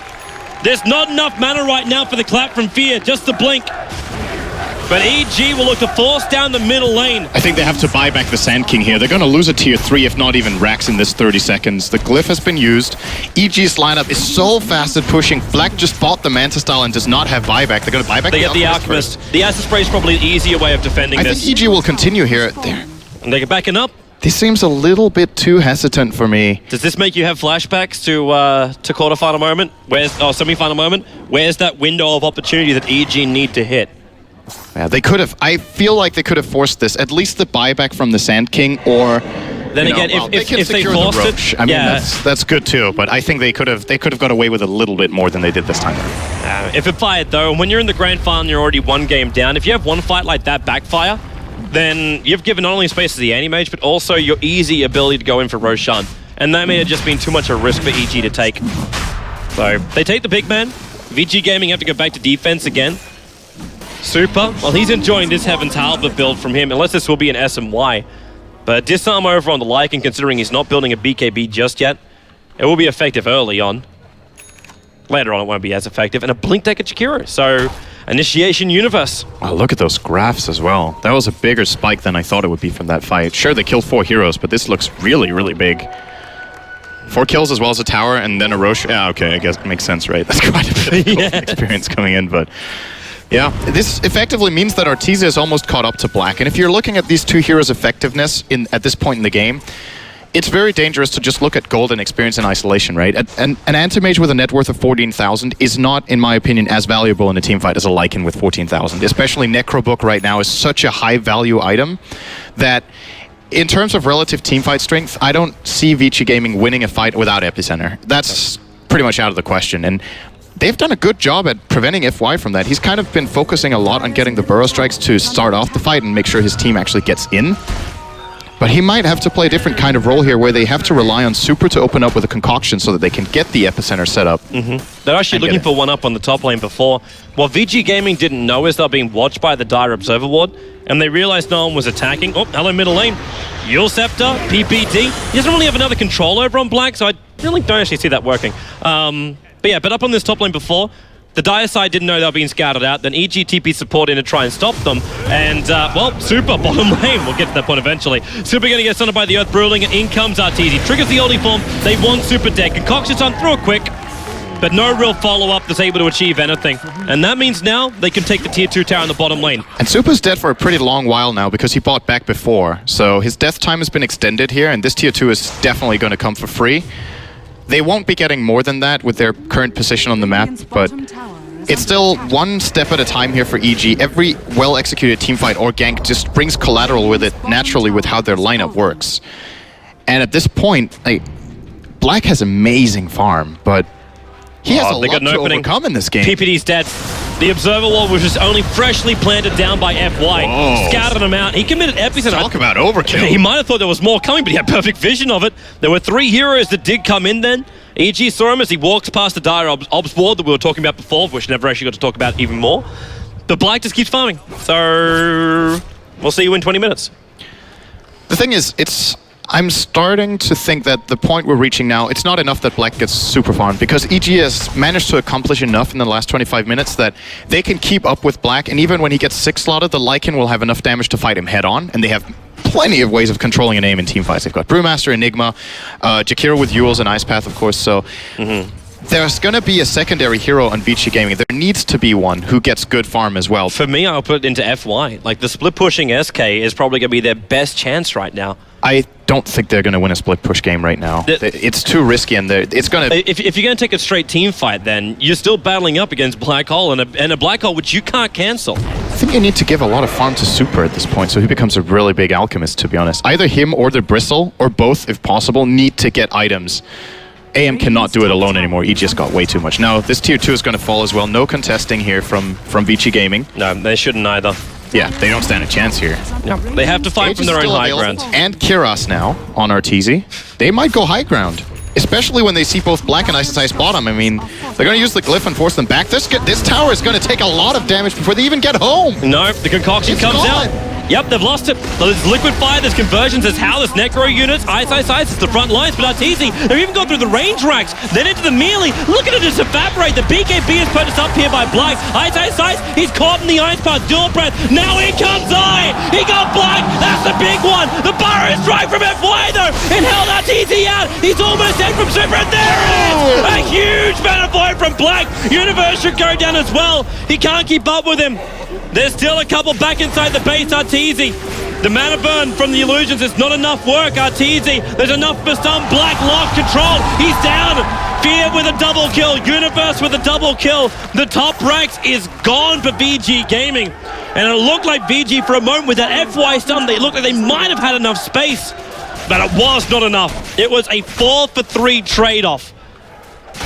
There's not enough mana right now for the clap from Fear, just the blink. But EG will look to force down the middle lane. I think they have to buy back the Sand King here. They're going to lose a tier 3, if not even Rax in this 30 seconds. The Glyph has been used. EG's lineup is so fast at pushing. Black just bought the Manta Style and does not have buyback. They're going to buy back the Alchemist. The Acid Spray is probably an easier way of defending this. I think EG will continue here. There. And they get backing up. This seems a little bit too hesitant for me. Does this make you have flashbacks to quarterfinal moment? Semi-final moment? Where's that window of opportunity that EG need to hit? Yeah, they could have. I feel like they could have forced this. At least the buyback from the Sand King, or then again, if they forced it, I mean, that's good too. But I think they could have got away with a little bit more than they did this time. If it fired though, when you're in the grand final, you're already 1 game down. If you have one fight like that backfire, then you've given not only space to the Anti-Mage, but also your easy ability to go in for Roshan. And that may have just been too much a risk for EG to take. So, they take the big man. Vici Gaming have to go back to defense again. Super, well, he's enjoying this Heaven's Halberd build from him, unless this will be an SMY. But disarm over on the Lycan, considering he's not building a BKB just yet. It will be effective early on. Later on, it won't be as effective. And a Blink deck at Jakiro, so... Initiation Universe. Wow, look at those graphs as well. That was a bigger spike than I thought it would be from that fight. Sure, they killed 4 heroes, but this looks really, really big. 4 kills as well as a tower, and then a Roche. Yeah, okay, I guess it makes sense, right? That's quite a bit of golden experience coming in, but... Yeah, this effectively means that Artesia is almost caught up to Black. And if you're looking at these 2 heroes' effectiveness at this point in the game, it's very dangerous to just look at golden experience in isolation, right? An Anti-Mage with a net worth of 14,000 is not, in my opinion, as valuable in a team fight as a Lycan with 14,000. Especially Necrobook right now is such a high-value item that, in terms of relative team fight strength, I don't see Vici Gaming winning a fight without Epicenter. That's pretty much out of the question. And they've done a good job at preventing FY from that. He's kind of been focusing a lot on getting the Burrow Strikes to start off the fight and make sure his team actually gets in. But he might have to play a different kind of role here where they have to rely on Super to open up with a concoction so that they can get the Epicenter set up. They're actually looking for one up on the top lane before. What Vici Gaming didn't know is they're being watched by the Dire Observer Ward, and they realized no one was attacking. Oh, hello middle lane. Yule Scepter, PPD. He doesn't really have another control over on Black, so I really don't actually see that working. But up on this top lane before, the Dire side didn't know they were being scouted out. Then EG TP support in to try and stop them. And, Super bottom lane. We'll get to that point eventually. Super going to get stunned by the Earth Bruling, and in comes Artesia. Triggers the oldie form. They want Super deck. Concoction's on through it quick, but no real follow-up that's able to achieve anything. And that means now they can take the tier 2 tower in the bottom lane. And Super's dead for a pretty long while now because he bought back before. So his death time has been extended here, and this tier 2 is definitely going to come for free. They won't be getting more than that with their current position on the map, but it's still one step at a time here for EG. Every well-executed teamfight or gank just brings collateral with it naturally with how their lineup works. And at this point, Black has amazing farm, but he has a lot to overcome in this game. PPD's dead. The Observer Wall was just only freshly planted down by FY. Whoa. Scouted him out. He committed Epicenter. Talk about overkill. He might have thought there was more coming, but he had perfect vision of it. There were 3 heroes that did come in then. EG saw him as he walks past the Dire Obs Ward that we were talking about before, which never actually got to talk about even more. But Black just keeps farming. So we'll see you in 20 minutes. The thing is, I'm starting to think that the point we're reaching now, it's not enough that Black gets super farmed, because EG has managed to accomplish enough in the last 25 minutes that they can keep up with Black, and even when he gets 6 slotted, the Lycan will have enough damage to fight him head on, and they have plenty of ways of controlling an aim in team fights. They've got Brewmaster, Enigma, Jakiro with Yules and Ice Path, of course, so there's going to be a secondary hero on Vici Gaming. There needs to be one who gets good farm as well. For me, I'll put it into FY. Like, the split pushing SK is probably going to be their best chance right now. I don't think they're going to win a split push game right now. It's too risky, and it's going to... If you're going to take a straight team fight, then you're still battling up against Black Hole, and a Black Hole which you can't cancel. I think you need to give a lot of farm to Super at this point, so he becomes a really big alchemist, to be honest. Either him or the Bristle, or both, if possible, need to get items. AM cannot do it alone anymore. He just got way too much. Now, this tier 2 is going to fall as well. No contesting here from Vici Gaming. No, they shouldn't either. Yeah, they don't stand a chance here. No, they have to fight from their own high ground. And Kiras now on Arteezy. They might go high ground, especially when they see both Black and Ice bottom. I mean, they're going to use the glyph and force them back. This tower is going to take a lot of damage before they even get home. No, the concoction comes out. Yep, they've lost it. So there's Liquid Fire, there's Conversions, there's Howl, there's Necro units, Ice, it's the front lines, but Arteezy, they've even gone through the range racks, then into the melee. Look at it just evaporate. The BKB is purchased up here by Black. Ice, he's caught in the Ice Path, dual breath. Now here comes I. He got Black. That's the big one. The Burrow strike from FY though. It held Arteezy out. He's almost dead from Super, and there it is. A huge Manifold from Black. Universe should go down as well. He can't keep up with him. There's still a couple back inside the base. Arteezy. The mana burn from the illusions is not enough work. Arteezy. There's enough for some. Black lock control. He's down. Fear with a double kill. Universe with a double kill. The top ranks is gone for VG Gaming. And it looked like VG for a moment with that FY stun. They looked like they might have had enough space. But it was not enough. It was a 4-for-3 trade-off.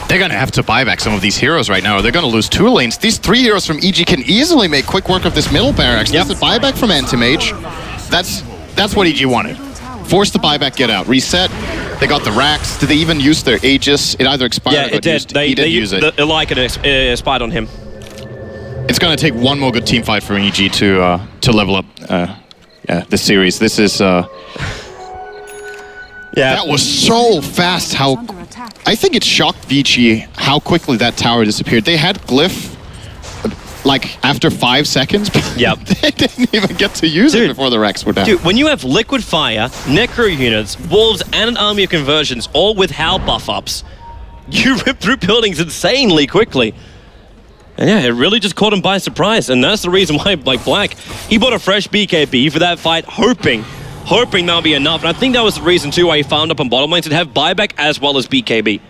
They're going to have to buy back some of these heroes right now. They're going to lose 2 lanes. These 3 heroes from EG can easily make quick work of this middle barracks. Yep. That's a buyback from Anti-Mage. That's what EG wanted. Force the buyback, get out. Reset. They got the racks. Did they even use their Aegis? It either expired or it did. Used. He did use it. The Lycan expired on him. It's going to take one more good team fight for EG to level up this series. This is... That was so fast how... I think it shocked Vici how quickly that tower disappeared. They had Glyph like after 5 seconds, but they didn't even get to use it before the Rex were down. Dude, when you have Liquid Fire, Necro units, Wolves, and an army of conversions, all with Howl buff-ups, you rip through buildings insanely quickly. And yeah, it really just caught him by surprise, and that's the reason why, like Black, he bought a fresh BKB for that fight, hoping that'll be enough. And I think that was the reason too why he found up on bottom lane to have buyback as well as BKB.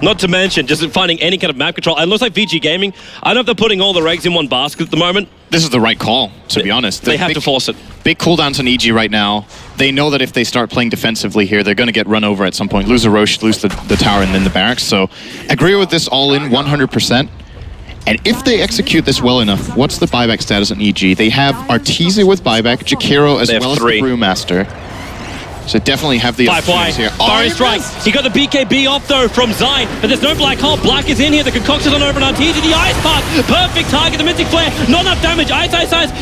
Not to mention just finding any kind of map control. And it looks like VG Gaming, I don't know if they're putting all their eggs in one basket at the moment. This is the right call, to be honest. They have to force it. Big cooldowns on EG right now. They know that if they start playing defensively here, they're going to get run over at some point. Lose a Roche, lose the tower, and then the barracks. So agree with this all in 100%. And if they execute this well enough, what's the buyback status on EG? They have Arteezy with buyback, Jakiro as well as the Brewmaster. So definitely have the opportunities here. Fire strike. He got the BKB off though from Zai, but there's no Black Hole. Black is in here. The concoction's on over on Arteezy. The Ice Path. Perfect target. The Mystic Flare. Not enough damage. Ice.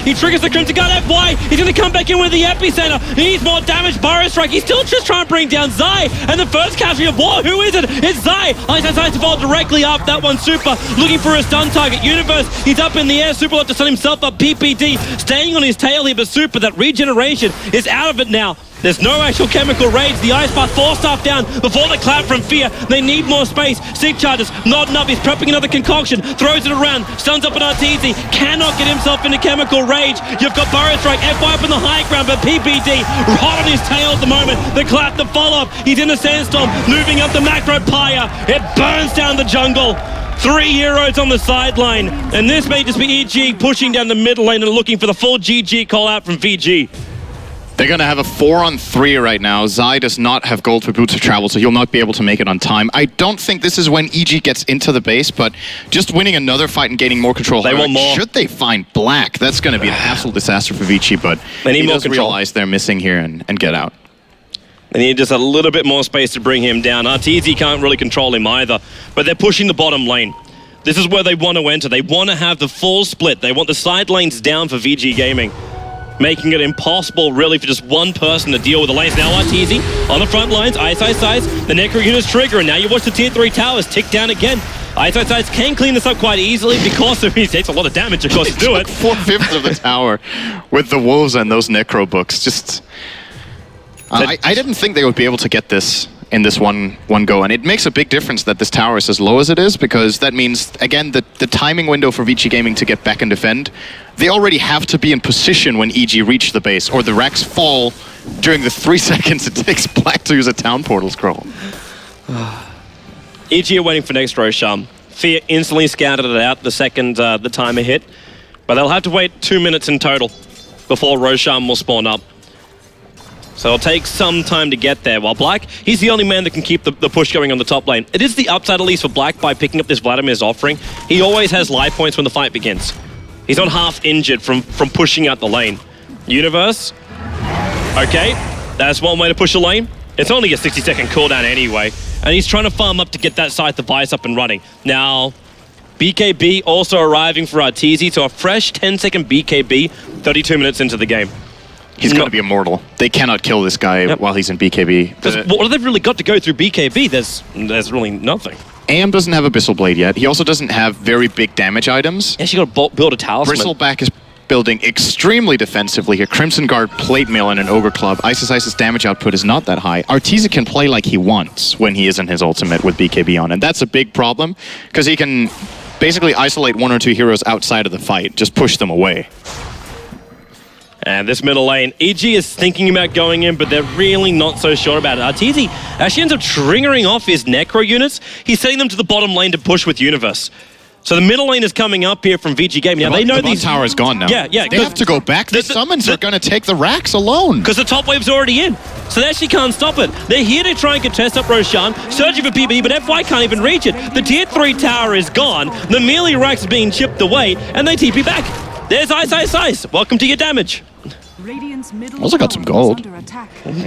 He triggers the Crimson Guard FY. He's going to come back in with the epicenter. He needs more damage. Burrow strike. He's still just trying to bring down Zai. And the first casualty of war. Who is it? It's Zai. Ice to fall directly up. That one Super looking for a stun target. Universe. He's up in the air. Super left to stun himself up. PPD staying on his tail here, but Super, that regeneration is out of it now. There's no actual chemical rage. The Ice Path 4-staff down before the clap from Fear. They need more space. Sig charges, not enough. He's prepping another concoction, throws it around, stuns up an Arteezy, cannot get himself into chemical rage. You've got Burrow Strike, FY up in the high ground, but PPD right on his tail at the moment. The clap, the follow-up. He's in the sandstorm, moving up the macro pyre. It burns down the jungle. 3 heroes on the sideline, and this may just be EG pushing down the middle lane and looking for the full GG call out from VG. They're going to have a 4-on-3 right now. Zai does not have gold for boots of travel, so he'll not be able to make it on time. I don't think this is when EG gets into the base, but just winning another fight and gaining more control. They want more. Should they find Black, that's going to be an absolute disaster for Vici, but he does realize they're missing here and get out. They need just a little bit more space to bring him down. Arteezy can't really control him either, but they're pushing the bottom lane. This is where they want to enter. They want to have the full split. They want the side lanes down for VG Gaming, making it impossible, really, for just one person to deal with the lanes. Now Arteezy on the front lines, Ice, the Necro unit's trigger, and now you watch the tier 3 towers tick down again. Ice can clean this up quite easily because he takes a lot of damage, of course, to do it. 4/5 of the tower with the Wolves and those Necro books. Just, I didn't think they would be able to get this in this one go, and it makes a big difference that this tower is as low as it is, because that means, again, the timing window for Vici Gaming to get back and defend, they already have to be in position when EG reach the base, or the racks fall during the 3 seconds it takes Black to use a town portal scroll. EG are waiting for next Roshan. Fear instantly scouted it out the second the timer hit, but they'll have to wait 2 minutes in total before Roshan will spawn up. So it'll take some time to get there, while Black, he's the only man that can keep the push going on the top lane. It is the upside, at least for Black, by picking up this Vladimir's offering. He always has life points when the fight begins. He's not half injured from pushing out the lane. Universe, okay, that's one way to push a lane. It's only a 60-second cooldown anyway, and he's trying to farm up to get that Scythe device up and running. Now, BKB also arriving for Arteezy, so a fresh 10-second BKB 32 minutes into the game. He's got to be immortal. They cannot kill this guy while he's in BKB. What have they really got to go through BKB? There's really nothing. AM doesn't have Abyssal Blade yet. He also doesn't have very big damage items. Yeah, she got to build a talisman. Bristleback is building extremely defensively here. Crimson Guard, Plate Mail, and an Ogre Club. Isis's damage output is not that high. Arteezy can play like he wants when he isn't his ultimate with BKB on, and that's a big problem, because he can basically isolate 1 or 2 heroes outside of the fight, just push them away. And this middle lane, EG is thinking about going in, but they're really not so sure about it. Arteezy actually ends up triggering off his Necro units. He's sending them to the bottom lane to push with Universe. So the middle lane is coming up here from Vici Gaming. Now they know the tower is gone now. Yeah. They have to go back. The summons are going to take the racks alone. Because the top wave's already in. So they actually can't stop it. They're here to try and contest up Roshan, searching for PB, but FY can't even reach it. The tier 3 tower is gone. The melee racks is being chipped away, and they TP back. There's Ice. Welcome to your damage. Also got some gold.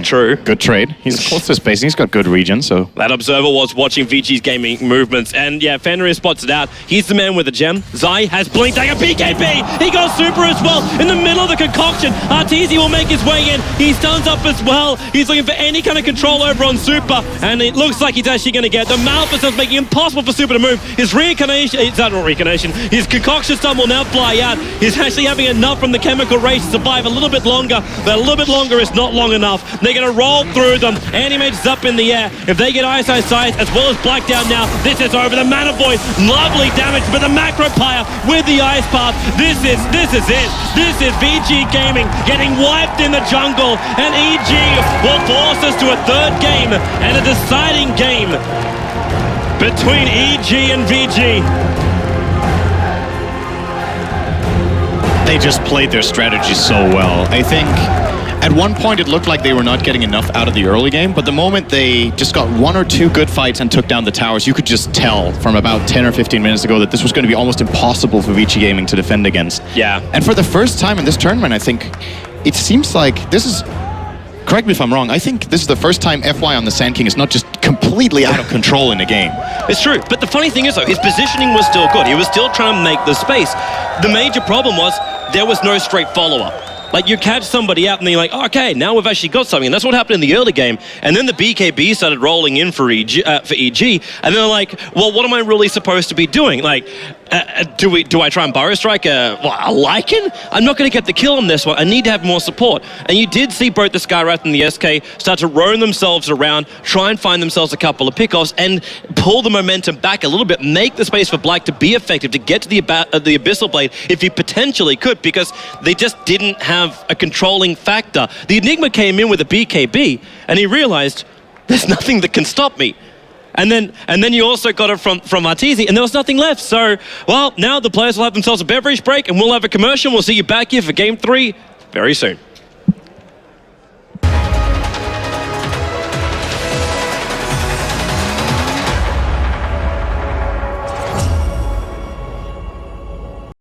True. Good trade. He's close to his base. He's got good regen, so... That observer was watching Vici's gaming movements, and yeah, Fenrir spots it out. He's the man with the gem. Zai has Blink Dagger BKB! He got super as well in the middle of the concoction. Arteezy will make his way in. He stuns up as well. He's looking for any kind of control over on Super, and it looks like he's actually going to get the Malphus, making it impossible for Super to move. His reincarnation, his concoction stun will now fly out. He's actually having enough from the chemical race to survive a little bit longer, but a little bit longer is not long enough. They're going to roll through them. Animage is up in the air. If they get Ice as well as Black down now, this is over. The Mana Void, lovely damage, but the Macro Pyre with the Ice Path. This is it. This is VG Gaming getting wiped in the jungle, and EG will force us to a third game and a deciding game between EG and VG. They just played their strategy so well. I think at one point it looked like they were not getting enough out of the early game, but the moment they just got 1 or 2 good fights and took down the towers, you could just tell from about 10 or 15 minutes ago that this was going to be almost impossible for Vici Gaming to defend against. Yeah. And for the first time in this tournament, I think it seems like this is... Correct me if I'm wrong, I think this is the first time FY on the Sand King is not just completely out of control in the game. It's true, but the funny thing is though, his positioning was still good. He was still trying to make the space. The major problem was there was no straight follow-up. Like, you catch somebody out and they're like, oh, okay, now we've actually got something. And that's what happened in the early game. And then the BKB started rolling in for EG. And then they're like, well, what am I really supposed to be doing? Like, do I try and Burrow Strike a Lycan? I'm not going to get the kill on this one. I need to have more support. And you did see both the Skywrath and the SK start to roam themselves around, try and find themselves a couple of pickoffs, and pull the momentum back a little bit, make the space for Black to be effective, to get to the Abyssal Blade if he potentially could, because they just didn't have a controlling factor. The Enigma came in with a BKB, and he realized there's nothing that can stop me. And then you also got it from Arteezy, and there was nothing left. So, well, now the players will have themselves a beverage break, and we'll have a commercial. We'll see you back here for Game 3 very soon.